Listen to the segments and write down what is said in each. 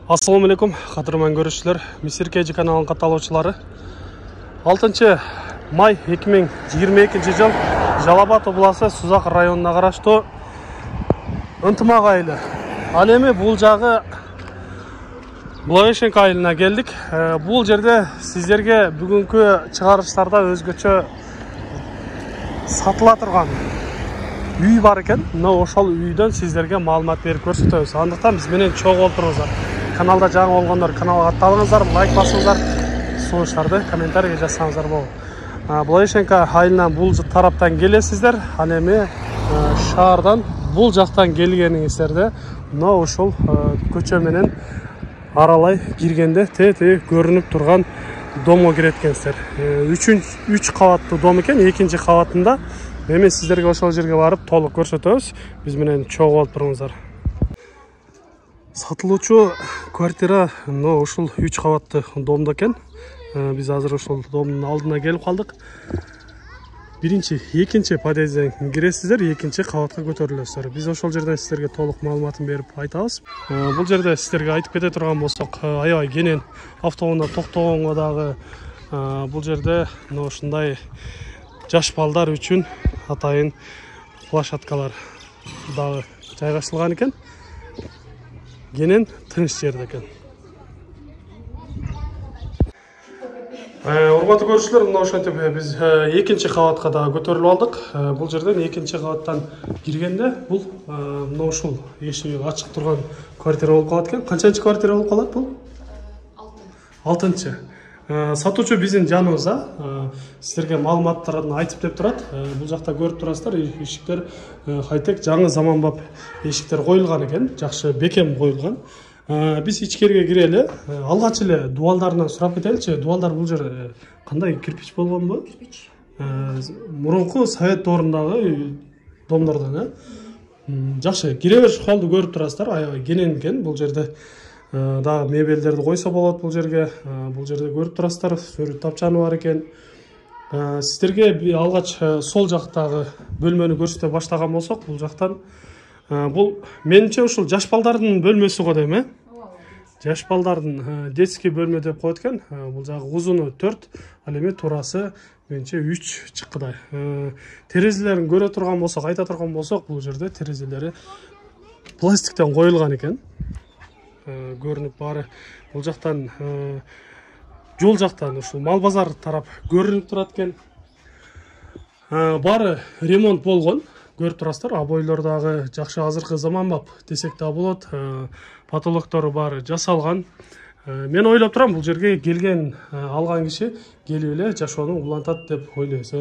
Ассаламу алейкум, қадірмен көрушілер, Мисир Кежи каналының қаталаушылары. 6 май 2022 жыл Жалал-Абад облысы Сузак районына қарашты Ынтымақ айылы. Ал эми бұл жағы Благовещенка айылына келдік. Бұл жерде сіздерге бүгінгі шығарыштарда өзгөчө сатыла тұрған үй бар екен. Ошол үйден сіздерге маалымат беріп көрсөтөбүз. Андыктан биз менен чогуу болуп туруңуздар. Каналда жаңы болгондор каналга атталыңыздар, лайк басыңыздар, сунуштарды комментарийге жазсаңыздар болот. Благовещенка айылынан бул тараптан келесиздер. Ал эми шаардан бул жактан келгениңиздерде ушул көчө менен аралай киргенде те көрүнүп турган домго кирет экенсиздер. 3 кабаттуу дом экен, 2-чи кабатында. Эми сиздерге ошол жерге барып толук көрсөтөбүз. Биз менен чогуу болуп туруңуздар. Сатылуучу квартира ушул 3 кабатты домдо экен. Биз азыр ушул домдун алдына келип калдык. 1-чи, 2-чи подъезден киресиздер, 2-чи кабатка көтөрүлөсүздөр. Биз ошол жерден сиздерге толук маалыматын берип айтабыз. Бул жерде сиздерге айтып кете турган болсок, аябай кенен автоунаа токтогонго дагы бул жерде ушундай жаш балдар үчүн атайын площадкалар дагы жайгашылган экен. Кенен тыныч жерде экен. Урматтуу көрүүчүлөр, мына ошентип биз 2-чи кабатка дагы көтөрүлүп алдык. Бул жерден 2-чи кабаттан киргенде бул мына ушул эшиги ачык турган квартира болуп калат экен. Канчанчы квартира болуп калат бул? 6-чы. Сатуучу биздин жаныбызда. Сиздерге маалыматтарын айтып деп турат. Бул жакта көрүп турасыздар, эшиктер хай-тек жаңы заманбап эшиктер коюлган экен, жакшы бекем коюлган. Биз ичкерге кирели. Алгач эле дубалдарынан сурап кетеличи. Дубалдар бул жер кандай кирпич болгонбу? Кирпич. Мурунку совет доорундагы домдордон, жакшы кире бериш холду көрүп турасыздар. Аябай кенен экен. Бул жерде дагы мебелдерди койсо болот бул жерге. Бул жерде көрүп турасыздар, сүрөт тапчаны бар экен. Сиздерге алгач сол жактагы бөлмөнү көрсөтө баштаган болсок, бул жактан бул менимче ушул жаш балдардын бөлмөсү го дейм, жаш балдардын детский бөлмө деп коет экен. Бул жагы узуну 4, ал эми турасы менимче 3 чыккыдай. Терезелерин көрө турган болсок, айта турган болсок, бул жерде терезелери пластиктен коюлган экен. Көрүнүп баары бул жактан жол жактан ушул мал базар тарап көрүнүп турат экен. Баары ремонт болгон, көрүп турасыздар. Обойлор дагы жакшы азыркы заманбап десек да болот. Потолоктору баары жасалган. Мен ойлоп турам, бул жерге келген алган киши келип эле жашоону улантат деп ойлойбуз.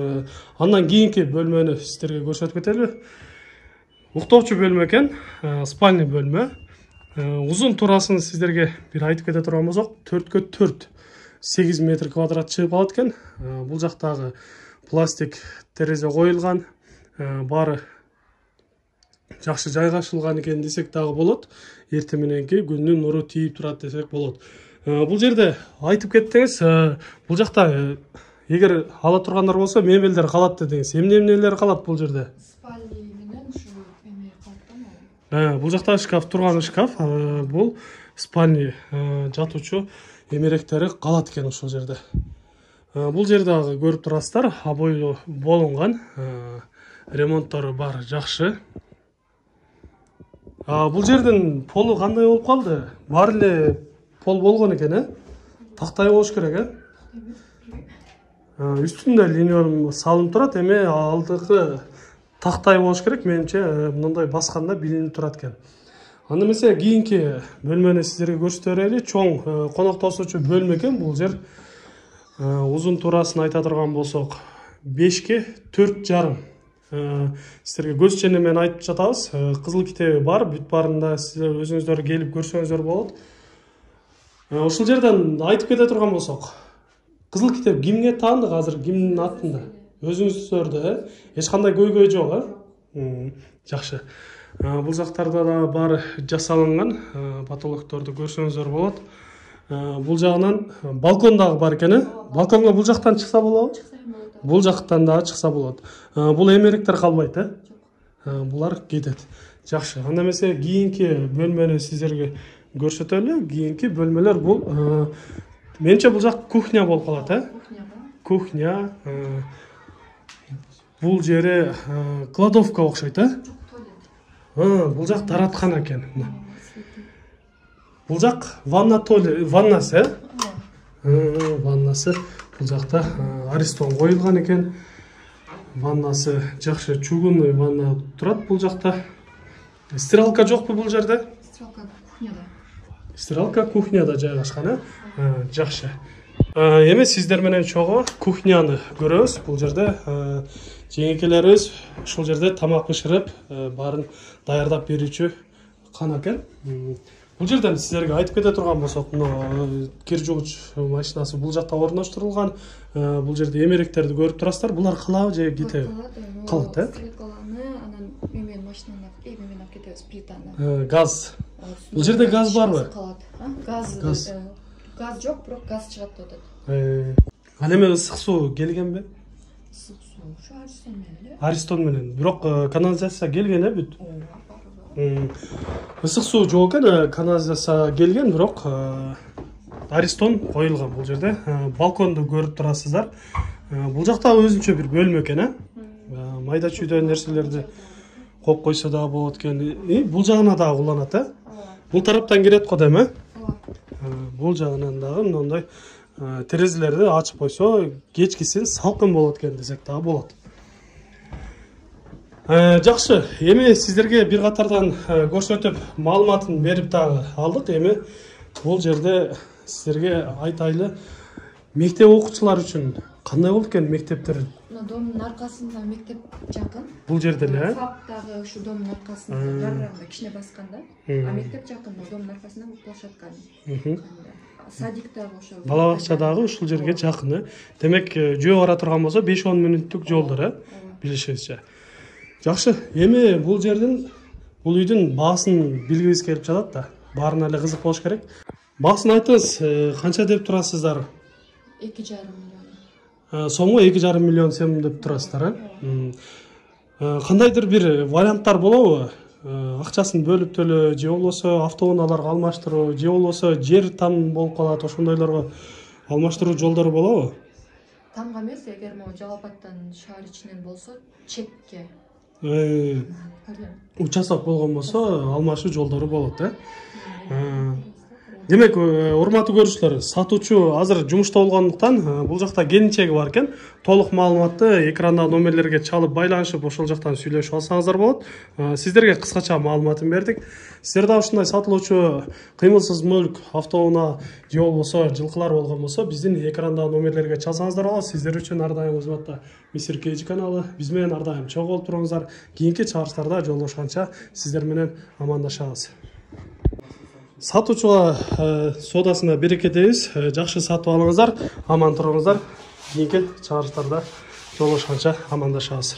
Андан кийинки бөлмөнү сиздерге көрсөтүп кетели. Уктоочу бөлмө экен, спальный бөлмө. Узун турасын сиздерге бир айтып кете турган болсок, 4x4 8 метр квадрат чыгып алат экен. Бул жактагы пластик терезе коюлган, баары жакшы жайгашылган экен десек дагы болот. Эртең мененки күндүн нуру тийип турат десек болот. Бул жерде айтып кеттиңиз, бул жакта эгер ала тургандар болсо мебелдер калат дедиңиз. Эмнелер калат бул жерде? Спальный менен ушу эме калат. Бул жакта шкаф турган шкаф, бул спальный жатуучу эмеректери калат экен ушул жерде. Бул жерде көрүп турасыздар, обойлуу болунган, ремонттору бар, жакшы. Бул жердин полу кандай болуп калды? Бар эле пол болгон экен, тактай болуш керек, Үстүндө линолеум салынып турат, эми алдыкы тактай болуш керек, менимче мындай басканда билинип турат экен. Анда эмесе кийинки бөлмөнү сиздерге көрсөтө берели. Чоң конок тосуучу бөлмө экен бул жер. Узун турасын айта турган болсок, 5ке 4,5. Сиздерге көз чене менен айтып жатабыз. Кызыл китеби бар, бүт барында сиздер өзүңүздөр келип көрсөңүздөр болот. Ушул жерден айтып кете турган болсок, кызыл китеп кимге таандык азыр, кимдин аттында? Өзүңүздөрдө, эч кандай көйгөй жок, Жакшы. Бул жактарда да бар жасалынган, потолокторду көрсөңүздөр болот. Бул жагынан балкон дагы бар экен, Балконго бул жактан чыкса болобу? Бул жактан дагы чыкса болот. Бул эмеректер калбайт, Булар кетет. Жакшы. Анда эмесе кийинки бөлмөнү сиздерге көрсөтөлү. Кийинки бөлмөлөр бул менче бул жак кухня болуп калат, Кухня. Бул жери кладовка окшойт, Бул жак дараткана экен. Бул жак ваннасы, Ваннасы. Бул жакта Аристон коюлган экен. Ваннасы жакшы чугунный ванна турат бул жакта. Стиралка жокпу бул жерде? Стиралка кухняда. Стиралка кухняда жайгашкан, Жакшы. Эми сиздер менен чогуу кухняны көрөбүз. Бул жерде жеңекелерибиз ушул жерде тамак бышырып, баарын даярдап берүүчү кана экен. Бул жерден сиздерге айтып кете турган болсок, кир жуугуч машинасы бул жакта орноштурулган. Бул жерде эмеректерди көрүп турасыздар. Булар калабы же кетеби? Калат, Анан мен машинаны алып кетебиз плитаны. Газ. Бул жерде газ барбы? Газ жок, бирок газ чыгат деп атат. Ал эми ысык суу келгенби? Ысык суу ушу Аристон менен. Аристон менен. Бирок канализация келген, бүт. Ысык суу жок экен, канализация келген, бирок Аристон коюлган бул жерде. Балконду көрүп турасыздар. Бул жакта өзүнчө бир бөлмө экен, майда чүйдө нерселерди коюп койсо дагы болот экен. Бул жагына дагы уланат, Бул тараптан кирет го дейм, Бул жагынан дагы мындай терезелерди ачып койсо, кечкисин салкын болот экен десек дагы болот. Жакшы, эми сиздерге бир катардан көрсөтүп, маалыматын берип дагы алдык. Эми бул жерде сиздерге айтайлы, мектеп окуучулар үчүн кандай болду экен мектептер? Домдун аркасында мектеп жакын. Бул жерде эле, Фап дагы ушу домдун аркасында, жарырагында кичине басканда, а мектеп жакын, домдун аркасында площадка. Садик дагы ошо. Бала бакча дагы ушул жерге жакын. Демек, жөө бара турган болсо 5-10 мүнөттүк жолдор, билишибизче. Жакшы, эми бул жердин, бул үйдүн баасын билгибиз келип жатат да. Баарына эле кызык болуш керек. Баасын айтыңыз, канча деп турасыздар? 2,5 миллион. Сомго 2,5 миллион сом деп турасыздар, Кандайдыр бир варианттар болобу? Акчасын бөлүп төлөө, же болбосо автоунааларга алмаштыруу, же болбосо жер там болуп калат, ошондойлорго алмаштыруу жолдору болобу? Тамга эмес, эгер могу Жалал-Абадтан шаар ичинен болсо, чекке. Участок болгон болсо, алмашуу жолдору болот, Демек, урматтуу көрүүчүлөр, сатуучу азыр жумушта болгондуктан бул жакта келинчеги бар экен. Толук маалыматты экранда номерлерге чалып байланышып, ошол жактан сүйлөшүп алсаңыздар болот. Сиздерге кыскача маалыматын бердик. Сиздер да ушундай сатылуучу кыймылсыз мүлк, автоунаа же болбосо жылкылар болгон болсо, биздин экранда номерлерге чалсаңыздар болот. Сиздер үчүн ар дайым кызматта Мистер Кейджи каналы. Биз менен ар дайым чогуу болуп туруңуздар. Кийинки чыгарыштарда жолдошканча сиздер менен амандашабыз. Сатуучуга содасына береке дейбиз. Жакшы сатып алыңыздар, аман туруңуздар. Кийинки чыгарыштарда жолдошканча амандашабыз.